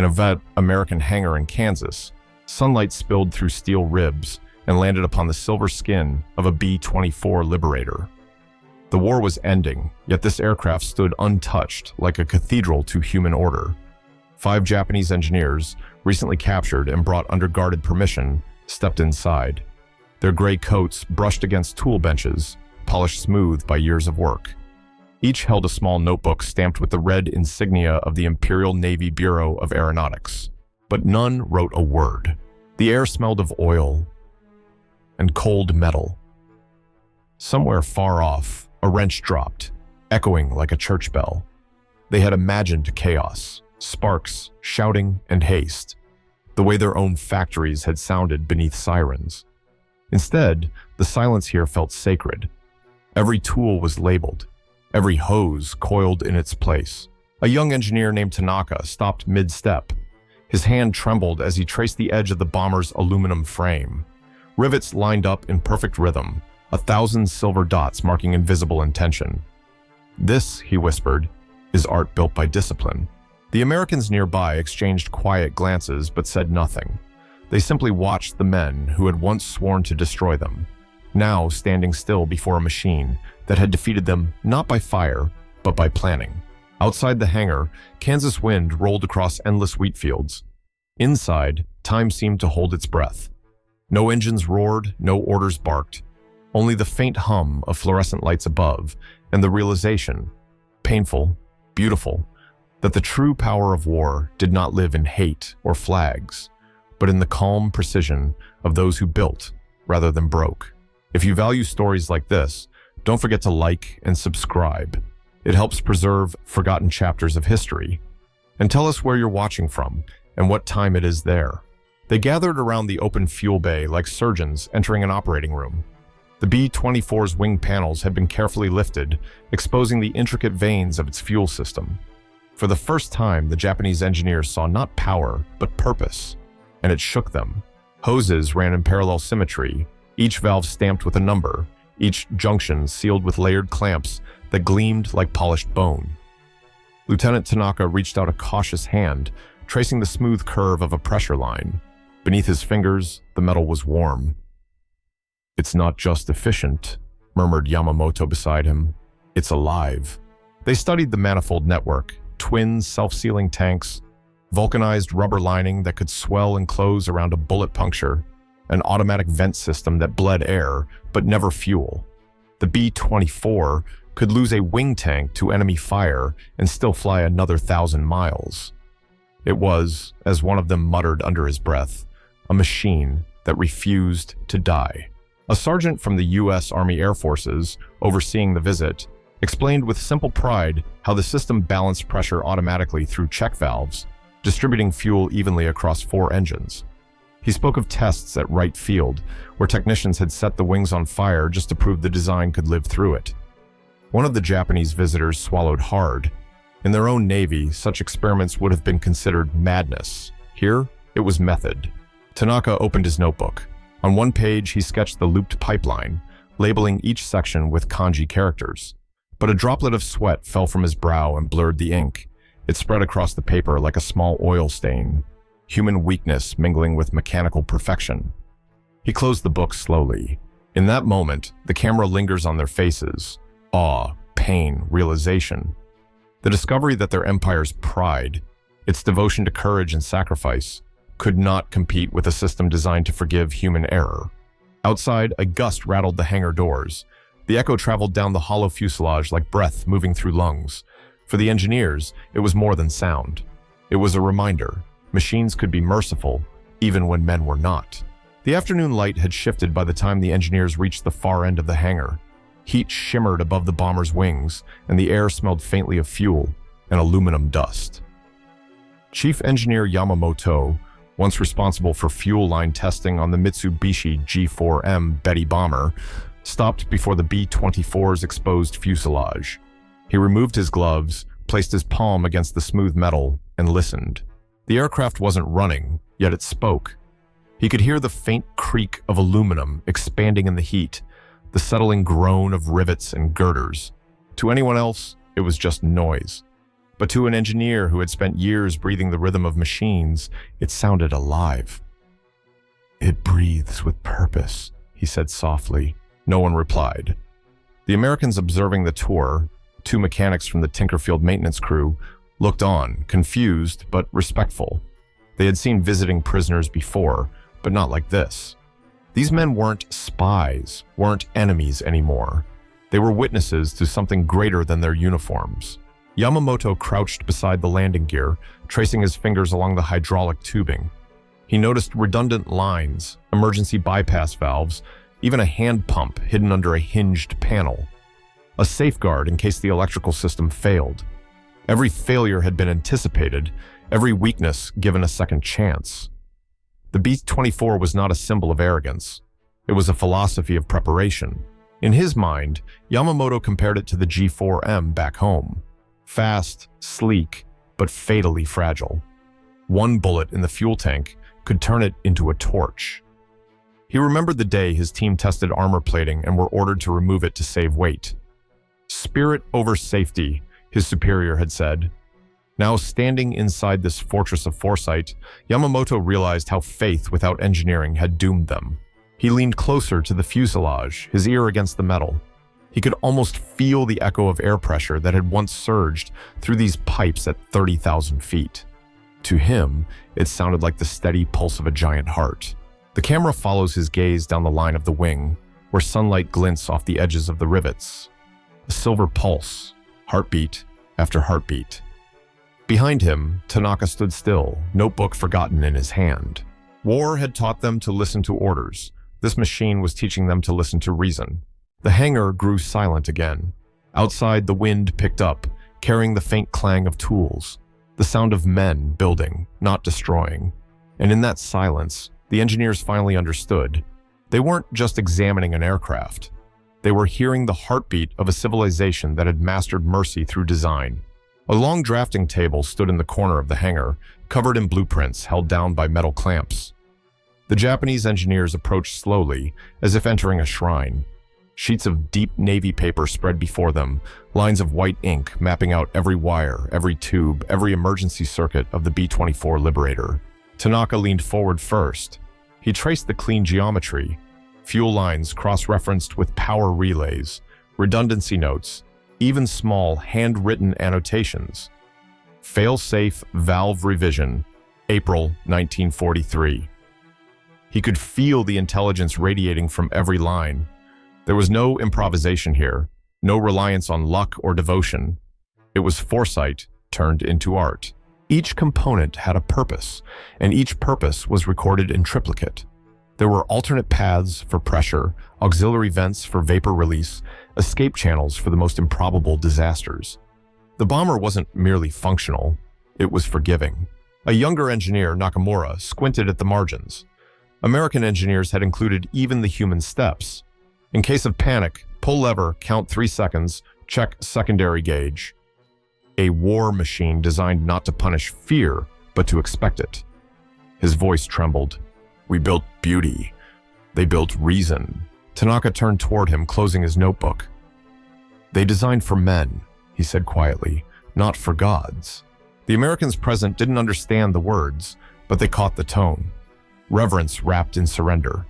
In a vet American hangar in Kansas, sunlight spilled through steel ribs and landed upon the silver skin of a B-24 Liberator. The war was ending, yet this aircraft stood untouched like a cathedral to human order. 5 Japanese engineers, recently captured and brought under guarded permission, stepped inside. Their gray coats brushed against tool benches, polished smooth by years of work. Each held a small notebook stamped with the red insignia of the Imperial Navy Bureau of Aeronautics, but none wrote a word. The air smelled of oil and cold metal. Somewhere far off, a wrench dropped, echoing like a church bell. They had imagined chaos, sparks, shouting, and haste, the way their own factories had sounded beneath sirens. Instead, the silence here felt sacred. Every tool was labeled, every hose coiled in its place. A young engineer named Tanaka stopped mid-step. His hand trembled as he traced the edge of the bomber's aluminum frame. Rivets lined up in perfect rhythm, 1,000 silver dots marking invisible intention. "This," he whispered, "is art built by discipline." The Americans nearby exchanged quiet glances but said nothing. They simply watched the men who had once sworn to destroy them, now standing still before a machine that had defeated them not by fire, but by planning. Outside the hangar, Kansas wind rolled across endless wheat fields. Inside, time seemed to hold its breath. No engines roared, no orders barked, only the faint hum of fluorescent lights above, and the realization, painful, beautiful, that the true power of war did not live in hate or flags, but in the calm precision of those who built rather than broke. If you value stories like this, don't forget to like and subscribe. It helps preserve forgotten chapters of history. And tell us where you're watching from and what time it is there. They gathered around the open fuel bay like surgeons entering an operating room. The B-24's wing panels had been carefully lifted, exposing the intricate veins of its fuel system. For the first time, the Japanese engineers saw not power, but purpose, and it shook them. Hoses ran in parallel symmetry, each valve stamped with a number, each junction sealed with layered clamps that gleamed like polished bone. Lieutenant Tanaka reached out a cautious hand, tracing the smooth curve of a pressure line. Beneath his fingers, the metal was warm. "It's not just efficient," murmured Yamamoto beside him. "It's alive." They studied the manifold network, twin self-sealing tanks, vulcanized rubber lining that could swell and close around a bullet puncture, an automatic vent system that bled air but never fuel. The B-24 could lose a wing tank to enemy fire and still fly another 1,000 miles. It was, as one of them muttered under his breath, a machine that refused to die. A sergeant from the U.S. Army Air Forces, overseeing the visit, explained with simple pride how the system balanced pressure automatically through check valves, distributing fuel evenly across 4 engines. He spoke of tests at Wright Field, where technicians had set the wings on fire just to prove the design could live through it. One of the Japanese visitors swallowed hard. In their own Navy, such experiments would have been considered madness. Here, it was method. Tanaka opened his notebook. On one page, he sketched the looped pipeline, labeling each section with kanji characters. But a droplet of sweat fell from his brow and blurred the ink. It spread across the paper like a small oil stain, human weakness mingling with mechanical perfection. He closed the book slowly. In that moment, the camera lingers on their faces. Awe, pain, realization. The discovery that their empire's pride, its devotion to courage and sacrifice, could not compete with a system designed to forgive human error. Outside, a gust rattled the hangar doors. The echo traveled down the hollow fuselage like breath moving through lungs. For the engineers, it was more than sound. It was a reminder. Machines could be merciful, even when men were not. The afternoon light had shifted by the time the engineers reached the far end of the hangar. Heat shimmered above the bomber's wings, and the air smelled faintly of fuel and aluminum dust. Chief Engineer Yamamoto, once responsible for fuel line testing on the Mitsubishi G4M Betty bomber, stopped before the B-24's exposed fuselage. He removed his gloves, placed his palm against the smooth metal, and listened. The aircraft wasn't running, yet it spoke. He could hear the faint creak of aluminum expanding in the heat, the settling groan of rivets and girders. To anyone else, it was just noise. But to an engineer who had spent years breathing the rhythm of machines, it sounded alive. "It breathes with purpose," he said softly. No one replied. The Americans observing the tour, two mechanics from the Tinkerfield maintenance crew, looked on, confused but respectful. They had seen visiting prisoners before, but not like this. These men weren't spies, weren't enemies anymore. They were witnesses to something greater than their uniforms. Yamamoto crouched beside the landing gear, tracing his fingers along the hydraulic tubing. He noticed redundant lines, emergency bypass valves, even a hand pump hidden under a hinged panel. A safeguard in case the electrical system failed. Every failure had been anticipated, every weakness given a second chance. The B-24 was not a symbol of arrogance. It was a philosophy of preparation. In his mind, Yamamoto compared it to the G4M back home. Fast, sleek, but fatally fragile. One bullet in the fuel tank could turn it into a torch. He remembered the day his team tested armor plating and were ordered to remove it to save weight. Spirit over safety, his superior had said. Now standing inside this fortress of foresight, Yamamoto realized how faith without engineering had doomed them. He leaned closer to the fuselage, his ear against the metal. He could almost feel the echo of air pressure that had once surged through these pipes at 30,000 feet. To him, it sounded like the steady pulse of a giant heart. The camera follows his gaze down the line of the wing, where sunlight glints off the edges of the rivets. A silver pulse, heartbeat after heartbeat. Behind him, Tanaka stood still, notebook forgotten in his hand. War had taught them to listen to orders. This machine was teaching them to listen to reason. The hangar grew silent again. Outside, the wind picked up, carrying the faint clang of tools, the sound of men building, not destroying. And in that silence, the engineers finally understood. They weren't just examining an aircraft. They were hearing the heartbeat of a civilization that had mastered mercy through design. A long drafting table stood in the corner of the hangar, covered in blueprints held down by metal clamps. The Japanese engineers approached slowly, as if entering a shrine. Sheets of deep navy paper spread before them, lines of white ink mapping out every wire, every tube, every emergency circuit of the B-24 Liberator. Tanaka leaned forward first. He traced the clean geometry, fuel lines cross-referenced with power relays, redundancy notes, even small handwritten annotations. Fail-safe valve revision, April 1943. He could feel the intelligence radiating from every line. There was no improvisation here, no reliance on luck or devotion. It was foresight turned into art. Each component had a purpose, and each purpose was recorded in triplicate. There were alternate paths for pressure, auxiliary vents for vapor release, escape channels for the most improbable disasters. The bomber wasn't merely functional, it was forgiving. A younger engineer, Nakamura, squinted at the margins. American engineers had included even the human steps. In case of panic, pull lever, count 3 seconds, check secondary gauge. A war machine designed not to punish fear, but to expect it. His voice trembled. "We built beauty. They built reason." Tanaka turned toward him, closing his notebook. "They designed for men," he said quietly, "not for gods." The Americans present didn't understand the words, but they caught the tone. Reverence wrapped in surrender.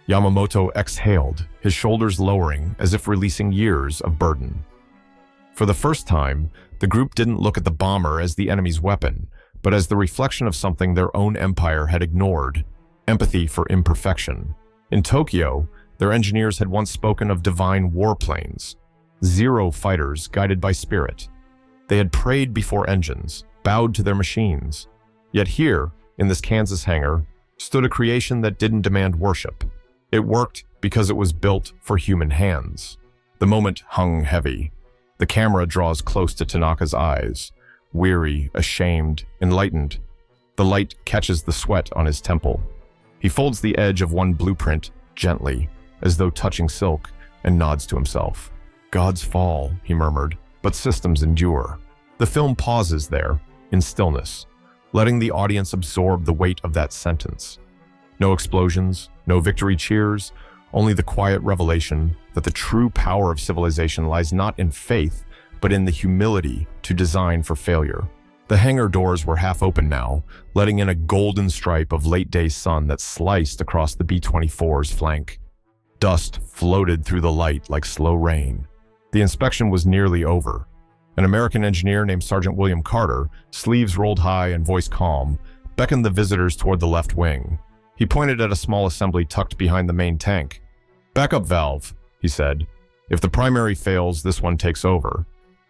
Yamamoto exhaled, his shoulders lowering as if releasing years of burden. For the first time, the group didn't look at the bomber as the enemy's weapon, but as the reflection of something their own empire had ignored: empathy for imperfection. In Tokyo, their engineers had once spoken of divine warplanes, zero fighters guided by spirit. They had prayed before engines, bowed to their machines. Yet here, in this Kansas hangar, stood a creation that didn't demand worship. It worked because it was built for human hands. The moment hung heavy. The camera draws close to Tanaka's eyes, weary, ashamed, enlightened. The light catches the sweat on his temple. He folds the edge of one blueprint gently, as though touching silk, and nods to himself. "Gods fall," he murmured, "but systems endure." The film pauses there, in stillness, letting the audience absorb the weight of that sentence. No explosions, no victory cheers, only the quiet revelation that the true power of civilization lies not in faith, but in the humility to design for failure. The hangar doors were half open now, letting in a golden stripe of late-day sun that sliced across the B-24's flank. Dust floated through the light like slow rain. The inspection was nearly over. An American engineer named Sergeant William Carter, sleeves rolled high and voice calm, beckoned the visitors toward the left wing. He pointed at a small assembly tucked behind the main tank. "Backup valve," he said. "If the primary fails, this one takes over.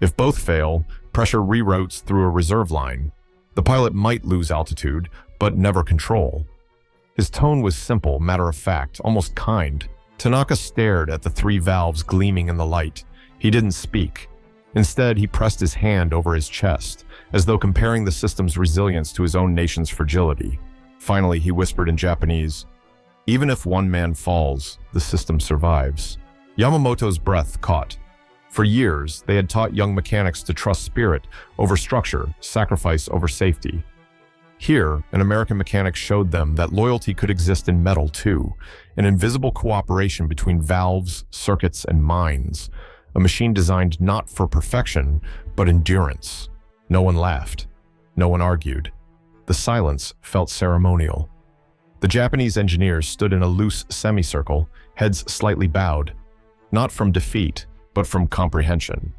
If both fail, pressure reroutes through a reserve line. The pilot might lose altitude, but never control." His tone was simple, matter-of-fact, almost kind. Tanaka stared at the three valves gleaming in the light. He didn't speak. Instead, he pressed his hand over his chest, as though comparing the system's resilience to his own nation's fragility. Finally, he whispered in Japanese, "Even if one man falls, the system survives." Yamamoto's breath caught. For years, they had taught young mechanics to trust spirit over structure, sacrifice over safety. Here, an American mechanic showed them that loyalty could exist in metal too, an invisible cooperation between valves, circuits, and minds, a machine designed not for perfection, but endurance. No one laughed. No one argued. The silence felt ceremonial. The Japanese engineers stood in a loose semicircle, heads slightly bowed, not from defeat, but from comprehension.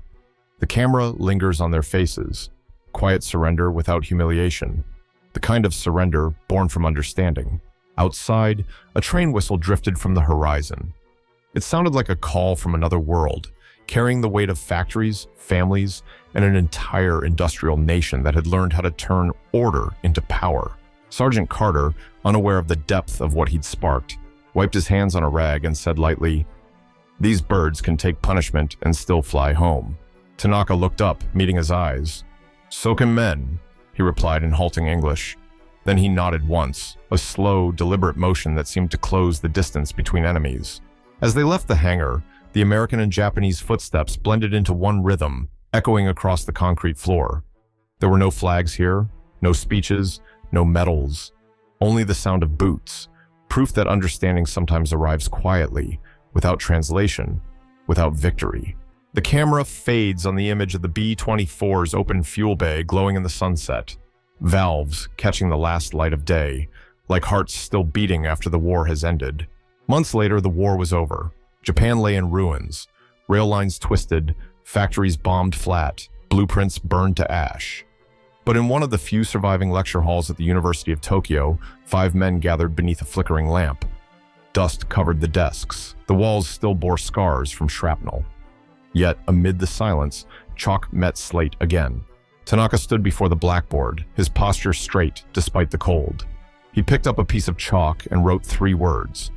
The camera lingers on their faces, quiet surrender without humiliation, the kind of surrender born from understanding. Outside, a train whistle drifted from the horizon. It sounded like a call from another world, carrying the weight of factories, families, and an entire industrial nation that had learned how to turn order into power. Sergeant Carter, unaware of the depth of what he'd sparked, wiped his hands on a rag and said lightly, "These birds can take punishment and still fly home." Tanaka looked up, meeting his eyes. "So can men," he replied in halting English. Then he nodded once, a slow, deliberate motion that seemed to close the distance between enemies. As they left the hangar, the American and Japanese footsteps blended into one rhythm, echoing across the concrete floor. There were no flags here, no speeches, no medals, only the sound of boots, proof that understanding sometimes arrives quietly, without translation, without victory. The camera fades on the image of the B-24's open fuel bay glowing in the sunset, valves catching the last light of day, like hearts still beating after the war has ended. Months later, the war was over. Japan lay in ruins, rail lines twisted, factories bombed flat, blueprints burned to ash. But in one of the few surviving lecture halls at the University of Tokyo, 5 men gathered beneath a flickering lamp. Dust covered the desks. The walls still bore scars from shrapnel. Yet, amid the silence, chalk met slate again. Tanaka stood before the blackboard, his posture straight despite the cold. He picked up a piece of chalk and wrote 3 words.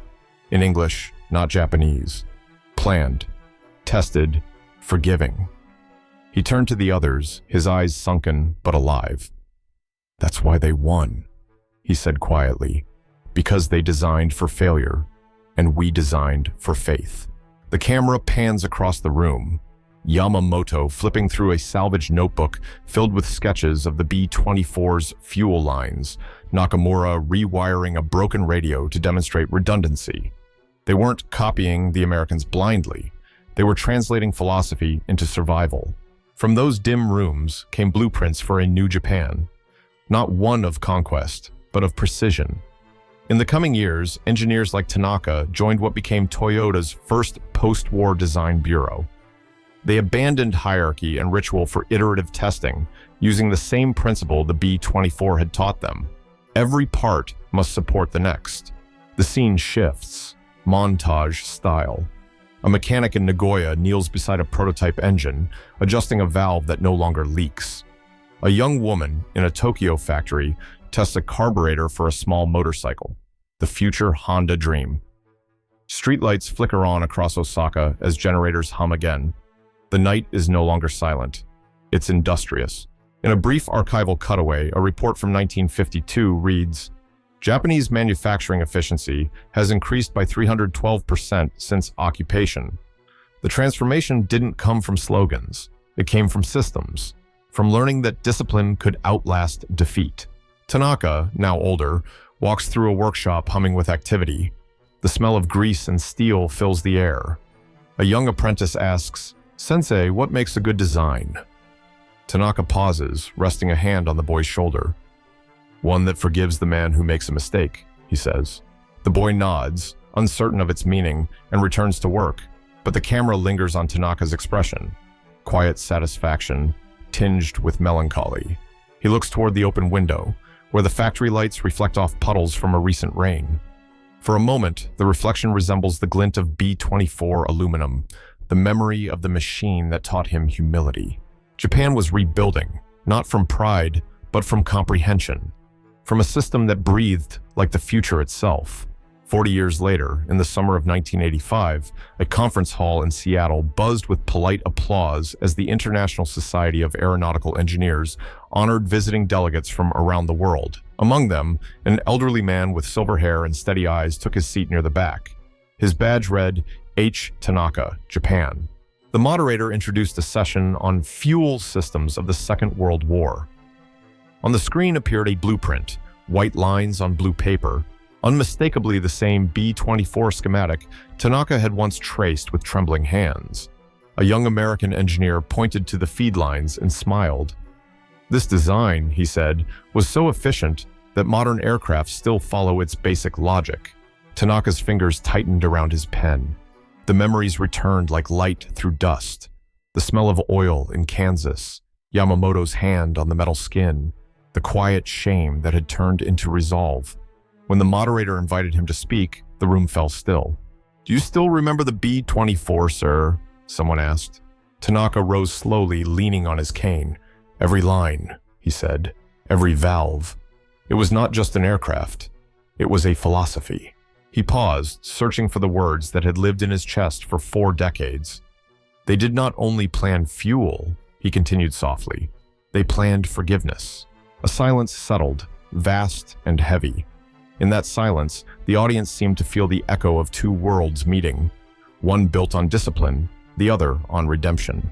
In English, not Japanese. Planned, tested, forgiving. He turned to the others, his eyes sunken but alive. "That's why they won," he said quietly. "Because they designed for failure, and we designed for faith." The camera pans across the room. Yamamoto flipping through a salvaged notebook filled with sketches of the B-24's fuel lines, Nakamura rewiring a broken radio to demonstrate redundancy. They weren't copying the Americans blindly. They were translating philosophy into survival. From those dim rooms came blueprints for a new Japan. Not one of conquest, but of precision. In the coming years, engineers like Tanaka joined what became Toyota's first post-war design bureau. They abandoned hierarchy and ritual for iterative testing, using the same principle the B-24 had taught them. Every part must support the next. The scene shifts, montage style. A mechanic in Nagoya kneels beside a prototype engine, adjusting a valve that no longer leaks. A young woman in a Tokyo factory tests a carburetor for a small motorcycle, the future Honda dream. Streetlights flicker on across Osaka as generators hum again. The night is no longer silent. It's industrious. In a brief archival cutaway, a report from 1952 reads, "Japanese manufacturing efficiency has increased by 312% since occupation. The transformation didn't come from slogans. It came from systems, from learning that discipline could outlast defeat." Tanaka, now older, walks through a workshop humming with activity. The smell of grease and steel fills the air. A young apprentice asks, "Sensei, what makes a good design?" Tanaka pauses, resting a hand on the boy's shoulder. "One that forgives the man who makes a mistake," he says. The boy nods, uncertain of its meaning, and returns to work, but the camera lingers on Tanaka's expression. Quiet satisfaction, tinged with melancholy. He looks toward the open window, where the factory lights reflect off puddles from a recent rain. For a moment, the reflection resembles the glint of B-24 aluminum, the memory of the machine that taught him humility. Japan was rebuilding, not from pride, but from comprehension, from a system that breathed like the future itself. 40 years later, in the summer of 1985, a conference hall in Seattle buzzed with polite applause as the International Society of Aeronautical Engineers honored visiting delegates from around the world. Among them, an elderly man with silver hair and steady eyes took his seat near the back. His badge read, H. Tanaka, Japan. The moderator introduced a session on fuel systems of the Second World War. On the screen appeared a blueprint, white lines on blue paper, unmistakably the same B-24 schematic Tanaka had once traced with trembling hands. A young American engineer pointed to the feed lines and smiled. "This design," he said, "was so efficient that modern aircraft still follow its basic logic." Tanaka's fingers tightened around his pen. The memories returned like light through dust. The smell of oil in Kansas, Yamamoto's hand on the metal skin, the quiet shame that had turned into resolve. When the moderator invited him to speak, the room fell still. "Do you still remember the B-24, sir?" someone asked. Tanaka rose slowly, leaning on his cane. "Every line," he said, "every valve." It was not just an aircraft. It was a philosophy. He paused, searching for the words that had lived in his chest for 4 decades. "They did not only plan fuel," he continued softly. "They planned forgiveness." A silence settled, vast and heavy. In that silence, the audience seemed to feel the echo of 2 worlds meeting, one built on discipline, the other on redemption.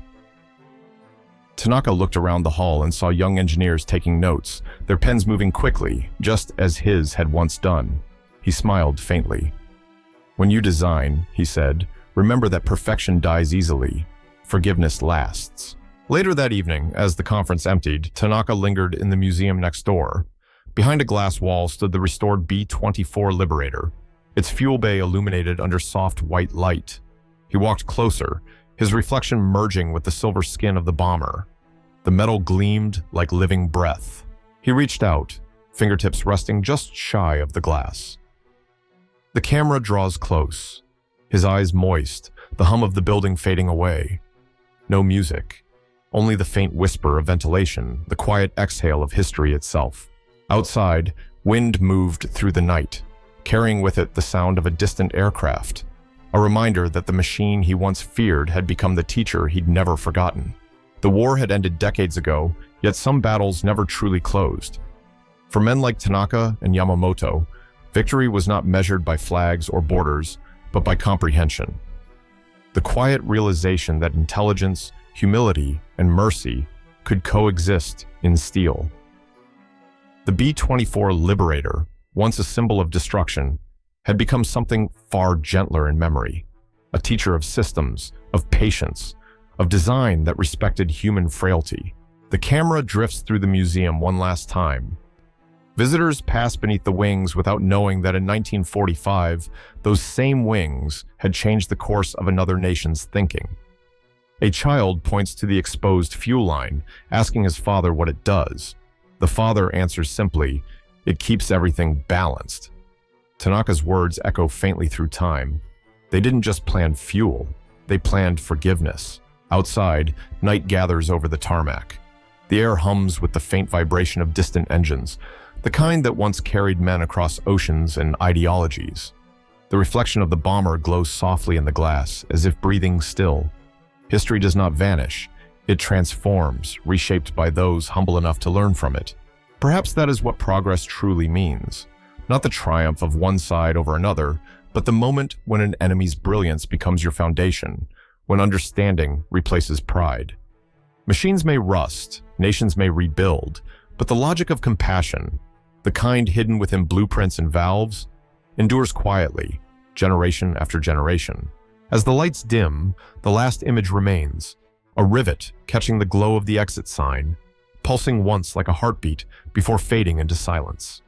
Tanaka looked around the hall and saw young engineers taking notes, their pens moving quickly, just as his had once done. He smiled faintly. "When you design," he said, "remember that perfection dies easily. Forgiveness lasts." Later that evening, as the conference emptied, Tanaka lingered in the museum next door. Behind a glass wall stood the restored B-24 Liberator, its fuel bay illuminated under soft white light. He walked closer, his reflection merging with the silver skin of the bomber. The metal gleamed like living breath. He reached out, fingertips resting just shy of the glass. The camera draws close, his eyes moist, the hum of the building fading away. No music, only the faint whisper of ventilation, the quiet exhale of history itself. Outside, wind moved through the night, carrying with it the sound of a distant aircraft, a reminder that the machine he once feared had become the teacher he'd never forgotten. The war had ended decades ago, yet some battles never truly closed. For men like Tanaka and Yamamoto, victory was not measured by flags or borders, but by comprehension. The quiet realization that intelligence, humility, and mercy could coexist in steel. The B-24 Liberator, once a symbol of destruction, had become something far gentler in memory, a teacher of systems, of patience, of design that respected human frailty. The camera drifts through the museum one last time. Visitors pass beneath the wings without knowing that in 1945, those same wings had changed the course of another nation's thinking. A child points to the exposed fuel line, asking his father what it does. The father answers simply, "It keeps everything balanced." Tanaka's words echo faintly through time. They didn't just plan fuel, they planned forgiveness. Outside, night gathers over the tarmac. The air hums with the faint vibration of distant engines, the kind that once carried men across oceans and ideologies. The reflection of the bomber glows softly in the glass, as if breathing still. History does not vanish. It transforms, reshaped by those humble enough to learn from it. Perhaps that is what progress truly means. Not the triumph of one side over another, but the moment when an enemy's brilliance becomes your foundation, when understanding replaces pride. Machines may rust, nations may rebuild, but the logic of compassion, the kind hidden within blueprints and valves, endures quietly, generation after generation. As the lights dim, the last image remains, a rivet catching the glow of the exit sign, pulsing once like a heartbeat before fading into silence.